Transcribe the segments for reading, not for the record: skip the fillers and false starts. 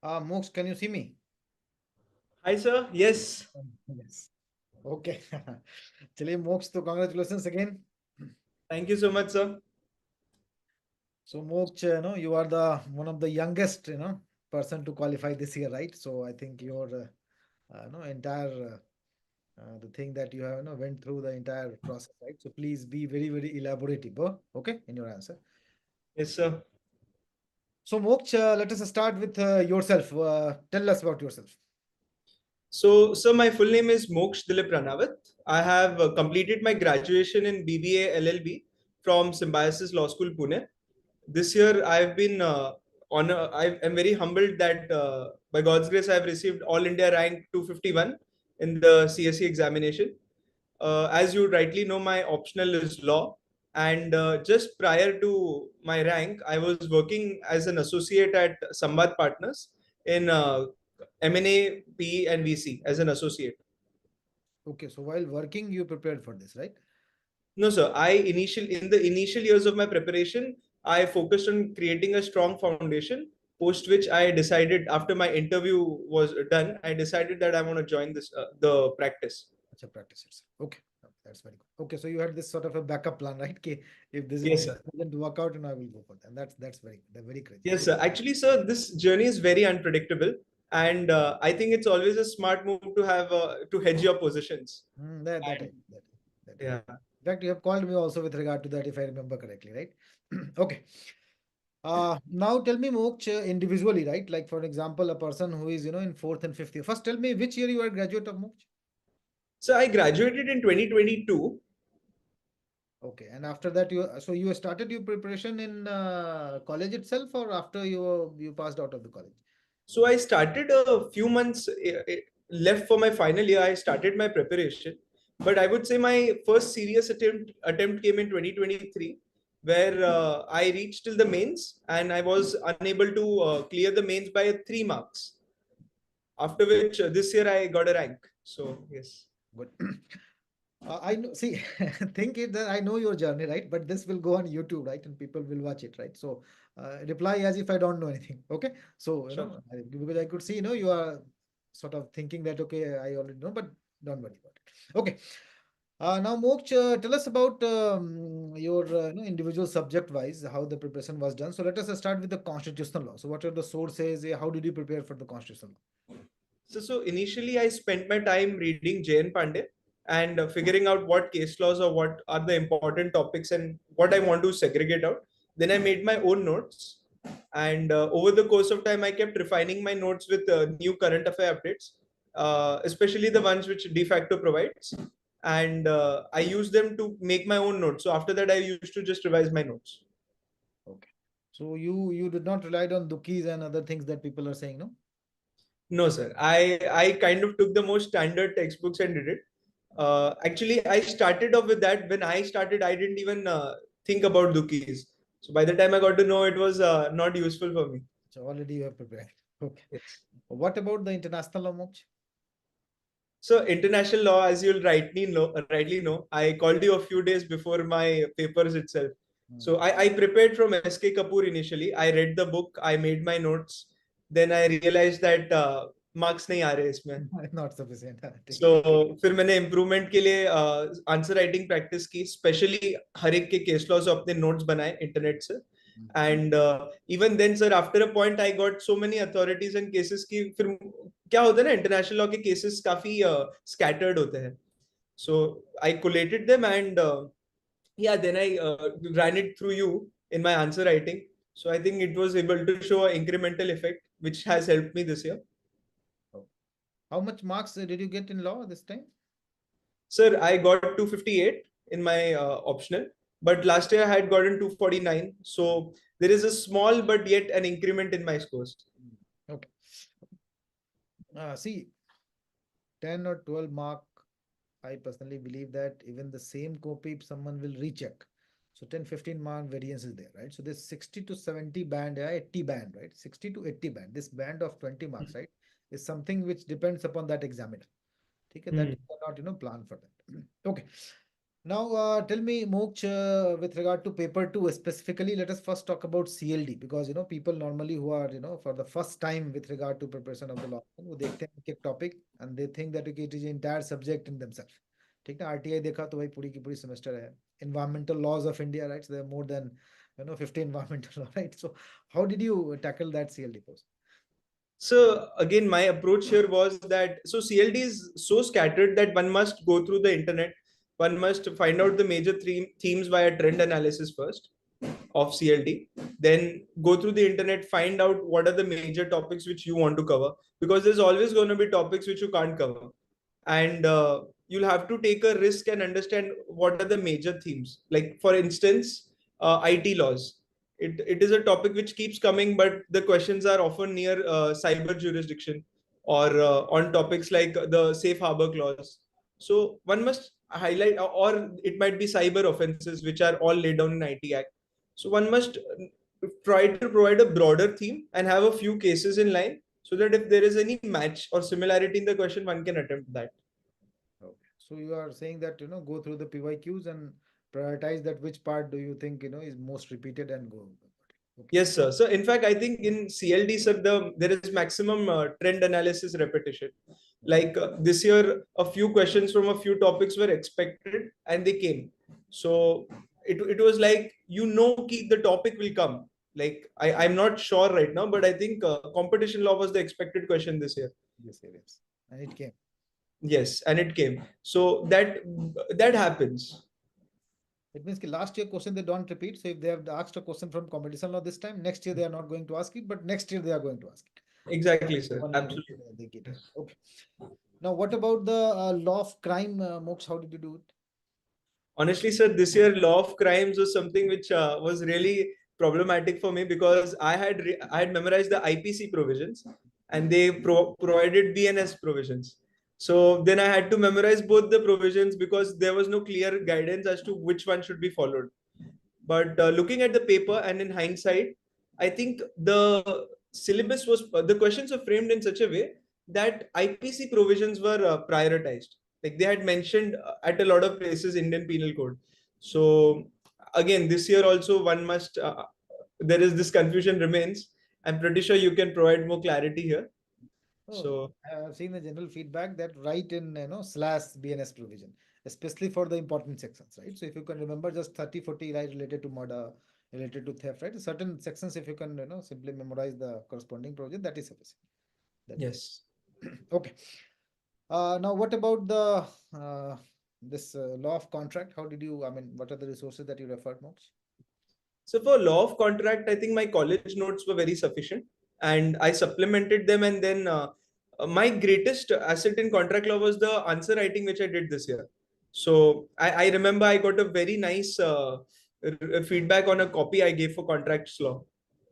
Moksh, can you see me? Hi, sir. Yes. Yes. Okay. चलिए Moksh, तो congratulations again. Thank you so much, sir. So Moksh, you are the one of the youngest, person to qualify this year, right? So I think your, entire the thing that you have, went through the entire process, right? So please be very, very elaborative, okay, in your answer. Yes, sir. So Moksh, let us start with yourself. Tell us about yourself. So, sir, my full name is Moksh Dilip Ranawat. I have completed my graduation in BBA LLB from Symbiosis Law School, Pune. This year, I've been I'm very humbled that by God's grace, I've received All India rank 251 in the CSE examination. As you rightly know, my optional is law. And just prior to my rank, I was working as an associate at Samvad Partners in M&A, PE, and VC as an associate. Okay, so while working, you prepared for this, right? No, sir. In the initial years of my preparation, I focused on creating a strong foundation. Post which I decided after my interview was done, I decided that I want to join this the practice. Acha, practice itself. Okay, that's very good. Okay, so you had this sort of a backup plan, right? Okay, if Yes, this sir. doesn't work out, I will go for that. And that's very good. They're very Yes, courageous. sir. Actually, sir, this journey is very unpredictable, and I think it's always a smart move to have to hedge your positions. That And that yeah, In fact, you have called me also with regard to that, if I remember correctly, right? Okay. Now tell me, Moksh, individually, right? Like for example, a person who is, in fourth and fifth year. First, tell me which year you are a graduate of, Moksh? so I graduated in 2022. Okay, and after that, you started your preparation in college itself, or after you passed out of the college? So I started a few months left for my final year. I started my preparation, but I would say my first serious attempt came in 2023, where I reached till the mains and I was unable to clear the mains by 3 marks. After which this year I got a rank. So yes. Good. I know. See, think it that I know your journey, right? But this will go on YouTube, right? And people will watch it, right? So reply as if I don't know anything. Okay. So Sure. because I could see, you are sort of thinking that okay, I already know, but don't worry about it. Okay. Now, Moksh, tell us about your individual subject wise how the preparation was done. So let us start with the constitutional law. So what are the sources? How did you prepare for the constitutional law? So initially I spent my time reading J.N. Pandey and figuring out what case laws or what are the important topics and what I want to segregate out. Then I made my own notes, and over the course of time, I kept refining my notes with new current affair updates, especially the ones which de facto provides. And I use them to make my own notes. So after that, I used to just revise my notes. Okay. So you did not rely on Dukis and other things that people are saying, no? No, sir. I kind of took the most standard textbooks and did it. Actually, I started off with that. When I started, I didn't even think about Dukis. So by the time I got to know, it was not useful for me. So already you have prepared. Okay. Yes. What about the international law, Moksh? So international law, as you'll rightly know, I called you a few days before my papers itself. Hmm. So I prepared from SK Kapoor initially. I read the book, I made my notes. Then I realized that marks नहीं आ रहे इसमें. Not sufficient. ठीक सो है. फिर मैंने improvement के लिए answer writing practice की, स्पेशली हर एक के केस लॉज अपने नोट्स बनाए इंटरनेट से. Hmm. And even then sir after a point I got so many authorities and cases की फिर क्या होता है ना, इंटरनेशनल लॉ के केसेस काफी स्कैटर्ड होते हैं. So I collated them and yeah, then I ran it through you in my answer writing. So I think it was able to show an incremental effect which has helped me this year. Oh. How much marks did you get in law this time? Sir, I got 258 in my optional, but last year I had gotten 249. So there is a small but yet an increment in my scores. Okay. See, 10 or 12 mark, I personally believe that even the same copy, if someone will recheck. So 10, 15 mark variance is there, right? So this 60 to 70 band, 80 band, right? 60 to 80 band, this band of 20 marks, right? Is something which depends upon that examiner. Okay, that Hmm. you cannot, plan for that. Okay. Now, tell me, Moksh, with regard to paper two specifically, let us first talk about CLD because people normally who are for the first time with regard to preparation of the law, वो देखते हैं एक topic and they think that okay, it is an entire subject in themselves. ठीक ना RTI देखा तो भाई पूरी की पूरी semester है. Environmental laws of India, right? So there are more than 50 environmental law, right? So how did you tackle that CLD course? So again, my approach here was that so CLD is so scattered that one must go through the internet. One must find out the major themes via trend analysis first of CLD. Then go through the internet, find out what are the major topics which you want to cover, because there's always going to be topics which you can't cover, and you'll have to take a risk and understand what are the major themes. Like for instance, IT laws. It is a topic which keeps coming, but the questions are often near cyber jurisdiction or on topics like the safe harbor clause. So one must highlight, or it might be cyber offenses, which are all laid down in IT Act. So one must try to provide a broader theme and have a few cases in line so that if there is any match or similarity in the question, one can attempt that. Okay. So you are saying that go through the PYQs and prioritize that which part do you think is most repeated and go. Okay. Yes, sir. So, in fact, I think in CLD, sir, there is maximum trend analysis repetition. Like this year, a few questions from a few topics were expected and they came. So it was like the topic will come. Like I'm not sure right now, but I think competition law was the expected question this year. Yes, yes. And it came. Yes, and it came. So that happens. It means the last year question they don't repeat. So if they have asked a question from competition law this time, next year they are not going to ask it, but next year they are going to ask it. Exactly, sir. One year Absolutely. they get it. Okay. Now, what about the law of crime, Moks? How did you do it? Honestly, sir, this year law of crimes was something which was really problematic for me because I had memorized the IPC provisions and they provided BNS provisions. So then I had to memorize both the provisions because there was no clear guidance as to which one should be followed. But looking at the paper and in hindsight, I think the syllabus was the questions were framed in such a way that IPC provisions were prioritized. Like they had mentioned at a lot of places Indian Penal Code. So again, this year also one must. There is this confusion remains. I'm pretty sure you can provide more clarity here. Oh, So I have seen the general feedback that write in slash BNS provision, especially for the important sections, right? So if you can remember just 30, 40, right, related to murder, related to theft, right? Certain sections, if you can, simply memorize the corresponding provision, that is sufficient. That is yes. okay. Now what about the this law of contract? How did you, I mean, what are the resources that you referred, Mox? So for law of contract, I think my college notes were very sufficient, and I supplemented them. And then my greatest asset in contract law was the answer writing, which I did this year. So I remember I got a very nice feedback on a copy I gave for contracts law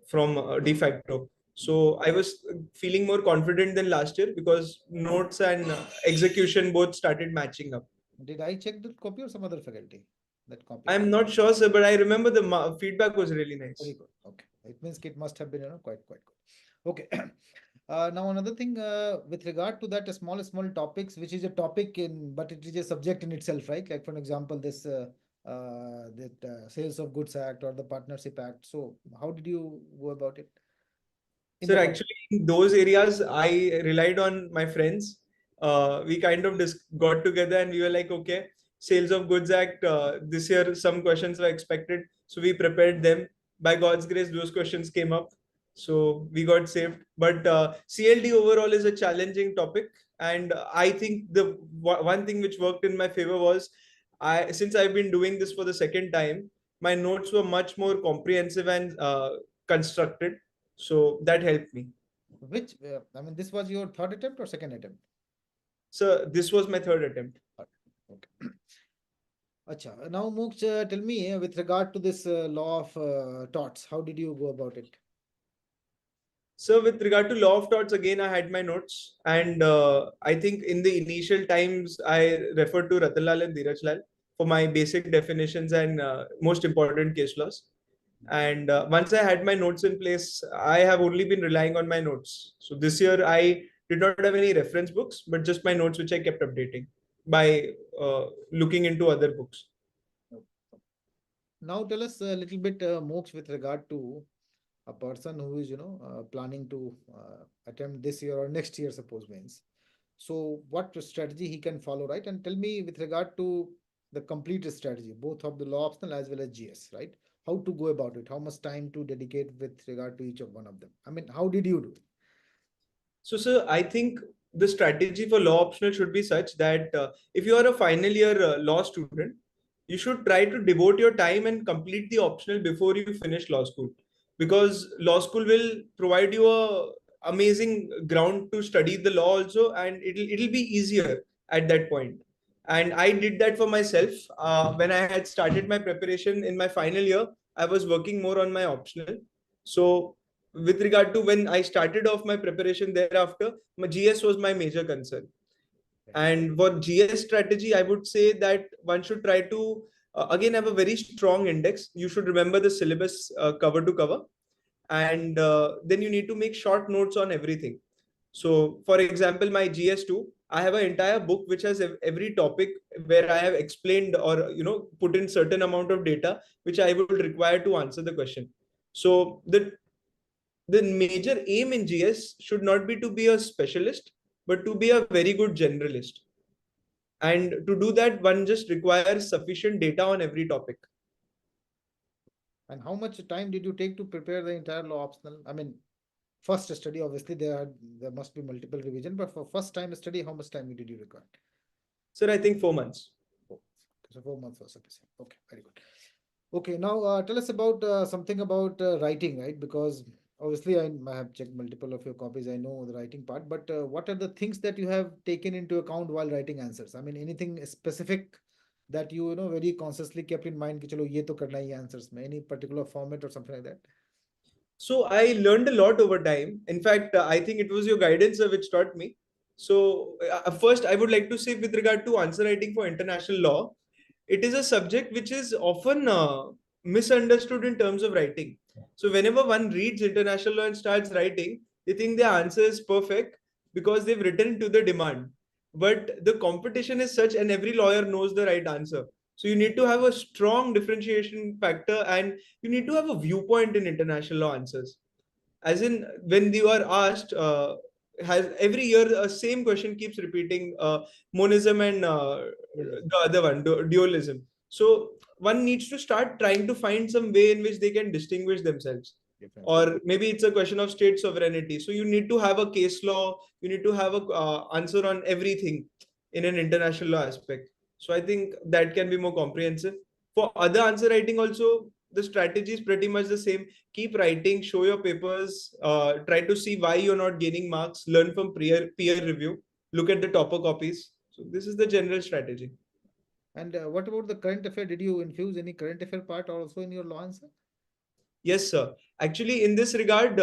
from de facto. So I was feeling more confident than last year because notes and execution both started matching up. Did I check the copy or some other faculty? That copy. I'm not sure, sir, but I remember the feedback was really Very nice. good. Okay. It means it must have been, quite good. Okay. Now another thing, with regard to that small topics, which is a topic in, but it is a subject in itself, right? Like for example, this that Sales of Goods Act or the Partnership Act. So how did you go about it in Sir, the actually, in those areas, I relied on my friends. We kind of got together and we were like, okay, Sales of Goods Act, this year some questions were expected. So we prepared them. By God's grace, those questions came up. So we got saved. But CLD overall is a challenging topic. And I think the one thing which worked in my favor was since I've been doing this for the second time, my notes were much more comprehensive and constructed, so that helped me. which I mean, this was your third attempt or second attempt? So this was my third attempt. Okay. Acha. Now, Mooks, tell me with regard to this law of torts, how did you go about it? So with regard to law of torts, again, I had my notes, and I think in the initial times I referred to Ratanlal and Dheeraj for my basic definitions and most important case laws. And once I had my notes in place, I have only been relying on my notes. So this year I did not have any reference books, but just my notes which I kept updating by looking into other books. Now tell us a little bit, Moksh, with regard to a person who is, planning to attempt this year or next year, suppose means. So what strategy he can follow, right? And tell me with regard to the complete strategy, both of the law optional as well as GS, right? How to go about it? How much time to dedicate with regard to each of one of them? I mean, how did you do it? So, sir, I think the strategy for law optional should be such that if you are a final year law student, you should try to devote your time and complete the optional before you finish law school, because law school will provide you a amazing ground to study the law also, and it'll be easier at that point. And I did that for myself. When I had started my preparation in my final year, I was working more on my optional. So with regard to when I started off my preparation thereafter, my GS was my major concern. Okay. And for GS strategy, I would say that one should try to again have a very strong index. You should remember the syllabus cover to cover, and then you need to make short notes on everything. So, for example, my GS2, I have an entire book which has every topic where I have explained or put in certain amount of data which I would require to answer the question. So the major aim in GS should not be to be a specialist, but to be a very good generalist. And to do that, one just requires sufficient data on every topic. And how much time did you take to prepare the entire law optional? I mean, first study, obviously there must be multiple revision, but for first time study, how much time did you require? Sir, I think 4 months. Oh, so 4 months was sufficient. Okay, very good. Okay, now tell us about something about writing, right? Because obviously I have checked multiple of your copies. I know the writing part, but what are the things that you have taken into account while writing answers? I mean, anything specific that you very consciously kept in mind कि चलो ये तो करना ही है answers में, any particular format or something like that? So I learned a lot over time. In fact, I think it was your guidance which taught me. So first, I would like to say with regard to answer writing for international law, it is a subject which is often misunderstood in terms of writing. So whenever one reads international law and starts writing, they think the answer is perfect because they've written to the demand. But the competition is such, and every lawyer knows the right answer. So you need to have a strong differentiation factor, and you need to have a viewpoint in international law answers. As in, when you are asked, has every year the same question keeps repeating, monism and Realism. the other one, dualism. So one needs to start trying to find some way in which they can distinguish themselves. Differentiate. Or maybe it's a question of state sovereignty. So you need to have a case law. You need to have a answer on everything in an international law aspect. So I think that can be more comprehensive. For other answer writing also, the strategy is pretty much the same. Keep writing, show your papers, try to see why you're not gaining marks, learn from peer review, look at the topper copies. So this is the general strategy. And what about the current affair? Did you infuse any current affair part also in your law answer? Yes, sir. Actually, in this regard,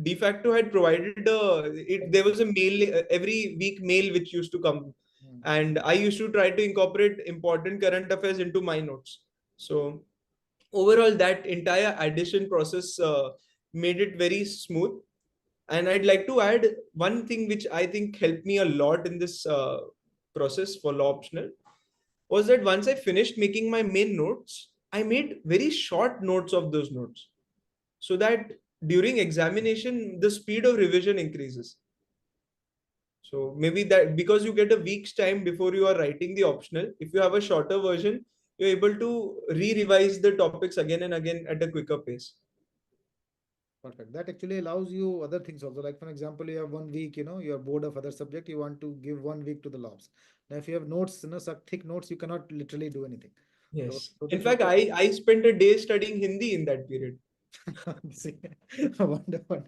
de facto had provided there was a mail every week mail which used to come, Hmm. and I used to try to incorporate important current affairs into my notes. So overall, that entire addition process made it very smooth. And I'd like to add one thing which I think helped me a lot in this process for law optional was that once I finished making my main notes, I made very short notes of those notes so that during examination, the speed of revision increases. So maybe that because you get a week's time before you are writing the optional, if you have a shorter version, you're able to re-revise the topics again and again at a quicker pace. Perfect. That actually allows you other things also. Like for example, you have 1 week, you're bored of other subject, you want to give 1 week to the labs. Now, if you have notes, such thick notes, you cannot literally do anything. So, Yes. so In this fact, also I spent a day studying Hindi in that period. see, wonderful.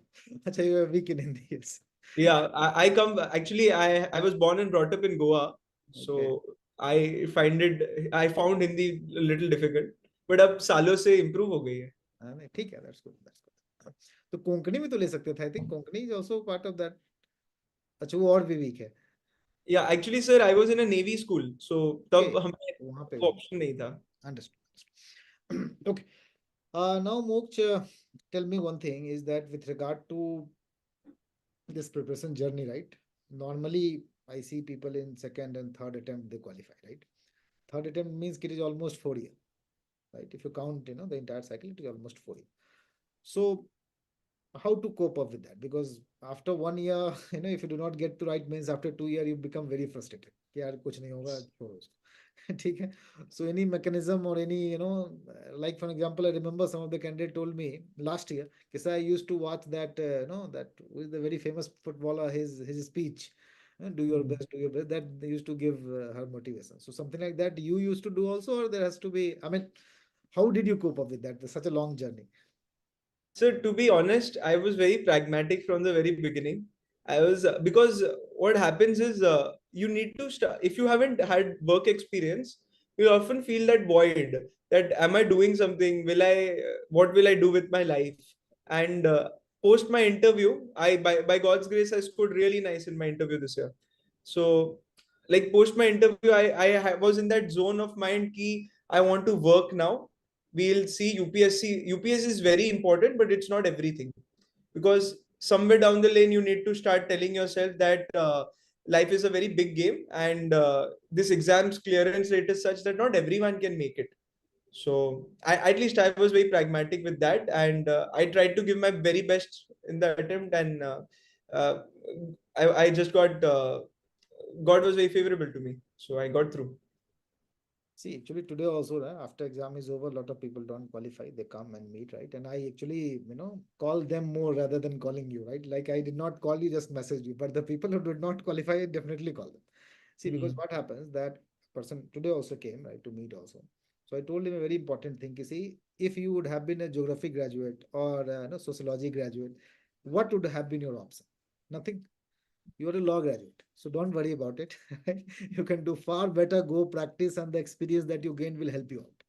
Acha, you have a week in Hindi, yes. Yeah, I come actually I was born and brought up in Goa, Okay. so I found Hindi a little difficult, but अब सालों से improve हो गई है. हाँ, नहीं ठीक है, that's good, that's good. तो कोंकणी भी तो ले सकते थे, I think Konkani is also part of that. अच्छा, वो और भी वीक है. Yeah, actually sir, I was in a Navy school, so okay, तब हमें वहां पे वो option नहीं था. Understood. Okay. Now, Moksh, tell me one thing is that with regard to this preparation journey, right? Normally, I see people in second and third attempt they qualify, right? Third attempt means it is almost 4 years. right? If you count, the entire cycle, it is almost 4 years. So how to cope up with that? Because after 1 year, if you do not get to right means, after 2 years, you become very frustrated. कि यार कुछ नहीं होगा, छोड़ो उसको. ठीक है. So any mechanism or any, like for example, I remember some of the candidate told me last year, because I used to watch that, that with the very famous footballer, his speech, do your Mm. best, do your best. That they used to give her motivation. So something like that you used to do also, or there has to be. I mean, how did you cope up with that? Such a long journey. So to be honest, I was very pragmatic from the very beginning. I was because what happens is you need to start if you haven't had work experience, you often feel that void. That am I doing something? Will I? What will I do with my life? And post my interview, I by God's grace, I scored really nice in my interview this year. So like post my interview, was in that zone of mind key. I want to work now. We'll see UPSC. UPSC is very important, but it's not everything, because somewhere down the lane you need to start telling yourself that life is a very big game, and this exam's clearance rate is such that not everyone can make it. So at least I was very pragmatic with that, and I tried to give my very best in the attempt, and uh, I just got God was very favorable to me, so I got through. See, actually today also, after exam is over, a lot of people don't qualify. They come and meet, right? And I actually, call them more rather than calling you, right? Like I did not call you, just message you. But the people who did not qualify, I definitely call them. See, because Mm. what happens, that person today also came, right, to meet also. So I told him a very important thing. You see, if you would have been a geography graduate or sociology graduate, what would have been your option? Nothing. You are a law graduate, so don't worry about it. You can do far better. Go practice, and the experience that you gain will help you out.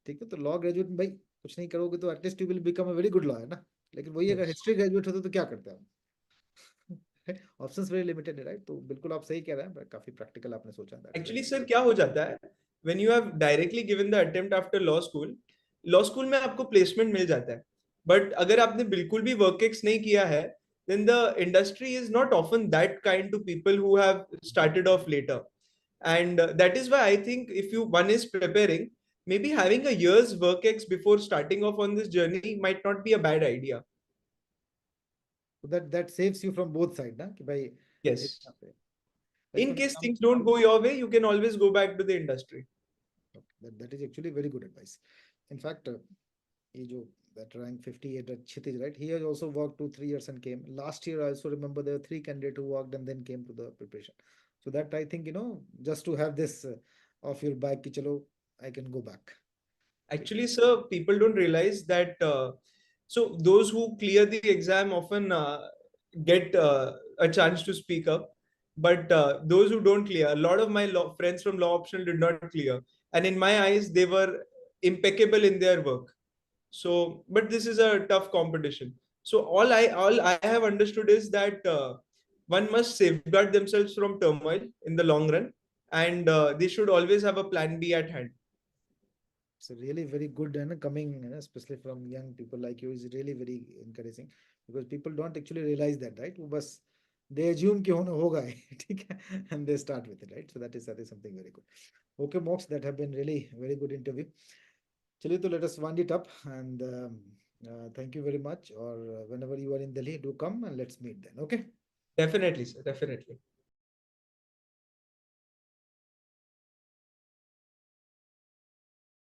ठीक है. तो law graduate में भाई कुछ नहीं करोगे तो at least you will become a very good lawyer ना. लेकिन वही अगर Yes. हिस्ट्री ग्रेजुएट होते तो क्या करते हैं हम. ऑप्शंस वेरी लिमिटेड है, राइट? तो बिल्कुल आप सही कह रहे हैं, काफी प्रैक्टिकल आपने सोचा. That's very. एक्चुअली सर क्या हो जाता है, when you have directly given the attempt after law school में आपको प्लेसमेंट मिल जाता है, बट अगर आपने बिल्कुल भी वर्क एक्स नहीं किया है, then the industry is not often that kind to people who have started off later. And that is why I think if you one is preparing, maybe having a year's work ex before starting off on this journey might not be a bad idea. So that saves you from both sides ना, कि भाई Yes, इतना पे. Like in for case things example, don't go your way, you can always go back to the industry. that is actually very good advice. In fact, ये जो that rank 58 at Kshitij, right? He has also worked 2 3 years and came. Last year, I also remember there were three candidates who worked and then came to the preparation. So that I think, just to have this off your back, कि चलो, I can go back. ठीक. Actually, sir, people don't realize that. So those who clear the exam often get a chance to speak up, but those who don't clear, a lot of my friends from law optional did not clear, and in my eyes, they were impeccable in their work. So, but this is a tough competition. So all I have understood is that one must safeguard themselves from turmoil in the long run, and they should always have a plan B at hand. It's really very good and coming, especially from young people like you, is really very encouraging, because people don't actually realize that, right? वो बस they assume कि होगा ही. ठीक है, and they start with it, right? So that is something very good. Okay, Mox, that have been really very good interview. चलिए, तो let us wind it up, and thank you very much. Or whenever you are in Delhi, do come and let's meet then. Okay. Definitely, sir. Definitely.